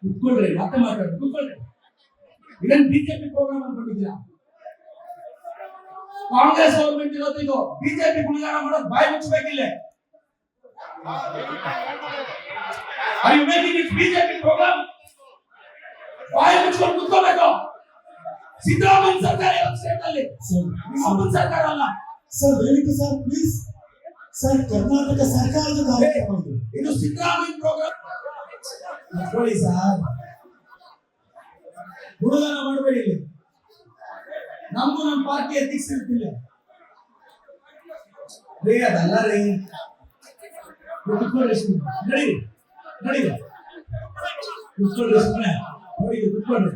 ಕುತ್ಕೊಳ್ರಿ, ಮತ್ತೆ ಮಾತಾಡಿ, ಕುತ್ಕೊಳ್ರಿ. ಇದನ್ನ ಬಿಜೆಪಿ ಪ್ರೋಗ್ರಾಮ್ ಅನ್ಕೊಂಡಿದ್ದೀರಾ? ಕಾಂಗ್ರೆಸ್ ಗವರ್ಮೆಂಟ್ ಇರೋದು ಇದು. ಬಿಜೆಪಿ ಗುಣಗಾನ ಮಾಡೋದು ಬಾಯಿ ಮುಚ್ಚಬೇಕಿಲ್ಲ. Are you making it BJP program? ಬಾಯಿ ಮುಚ್ಕೊಂಡು ಕುತ್ಕೋಬೇಕು. ಸಿದ್ದರಾಮಯ್ಯ ಸರ್ಕಾರ ಇರೋ ಸ್ಟೇಟ್ ಅಲ್ಲಿ ನಿಮ್ಮ ಸರ್ಕಾರ ಅಲ್ಲ ಸರ್. ದಯವಿಟ್ಟು ಸರ್ ಪ್ಲೀಸ್ ಸರ್, ಕರ್ನಾಟಕ ಸರ್ಕಾರದ ಕಾರ್ಯಕ್ರಮ ಇದು ಸಿದ್ದರಾಮಯ್ಯ ಪ್ರೋಗ್ರಾಮ್ ನೋಡಿ ಸರ್. ಗುಣಗಾನ ಮಾಡಬೇಡಿ. ಇಲ್ಲಿ ನಮಗೂ ನಮ್ಮ ಪಾರ್ಟಿ ಎಥಿಕ್ಸ್ ಇರ್ತಿಲ್ಲ ರೀ. ಅದಲ್ಲ ರೀ. ಕುತ್ಕೊಳ್ಳಿ, ನಡಿ ನಡಿ, ಕುತ್ಕೊಳ್ಳಿ, ಸುಮ್ಮನೆ ನೋಡಿ, ಕುತ್ಕೊಳ್ಳಿ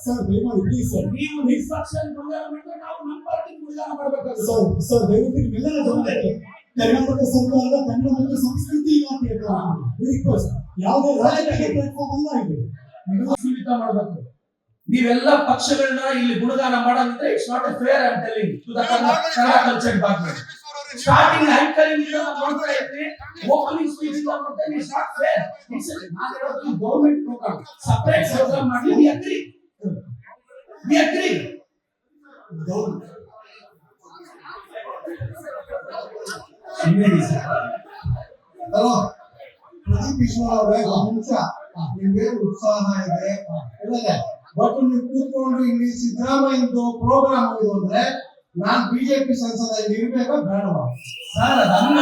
ಸರ್. ದಯಮಾಡಿ ಪ್ಲೀಸ್ ಸರ್, ನೀವು ನಿಷ್ಪಕ್ಷಪಾತ ಗುಣಗಾನ ಮಾಡಿದ್ರೆ ನಾವು ನಮ್ಮ ಪಾರ್ಟಿ ಗುಣಗಾನ ಮಾಡಬೇಕಾಗುತ್ತೆ ಸರ್. ಸರ್ ದಯವಿಟ್ಟು ನಿಮ್ಮೆಲ್ಲರ ಗಮನಕ್ಕೆ ಕರ್ನಾಟಕ ಸರ್ಕಾರದ ಕನ್ನಡ ಮತ್ತು ಸಂಸ್ಕೃತಿ ಇಲಾಖೆಯ ರಿಕ್ವೆಸ್ಟ್. ಯಾವುದೇ ರಾಜಕೀಯ ಪ್ಲಾಟ್ಫಾರ್ಮ್ ಅಲ್ಲ ಇದು. ಸೀಮಿತ ಮಾಡಬೇಕು. ನೀವೆಲ್ಲ ಪಕ್ಷಗಳನ್ನ ಇಲ್ಲಿ ಗುಣಗಾನ ಮಾಡೋದಂದ್ರೆ it's not a fair. I am telling to the Kannada culture department. Starting anchoring ಇಂದ ಮಾಡ್ತಾ ಇರ್ತೀವಿ, ಓಪನಿಂಗ್ ಸ್ಪೀಚ್ ಇಂದ ಮಾಡ್ತಾ ಇರ್ತೀವಿ. It's not fair. It's not government program. Separate program ಮಾಡಿ. We agree. Hello Pradeep Eshwar ಅವರೇ, ಒಂದು ನಿಮಿಷ. ನಿಮ್ಗೆ ಉತ್ಸಾಹ ಇದೆ ಬಟ್ ನೀವು ಕೂತ್ಕೊಂಡು ಇಲ್ಲಿ ಸಿದ್ದರಾಮಯ್ಯದು ಪ್ರೋಗ್ರಾಮ್ ಇದು ಅಂದ್ರೆ ನಾನ್ ಬಿಜೆಪಿ ಸಂಸದ ಇರ್ಬೇಕಾ ಬೇಡವಾ ಸರ್? ಅದನ್ನ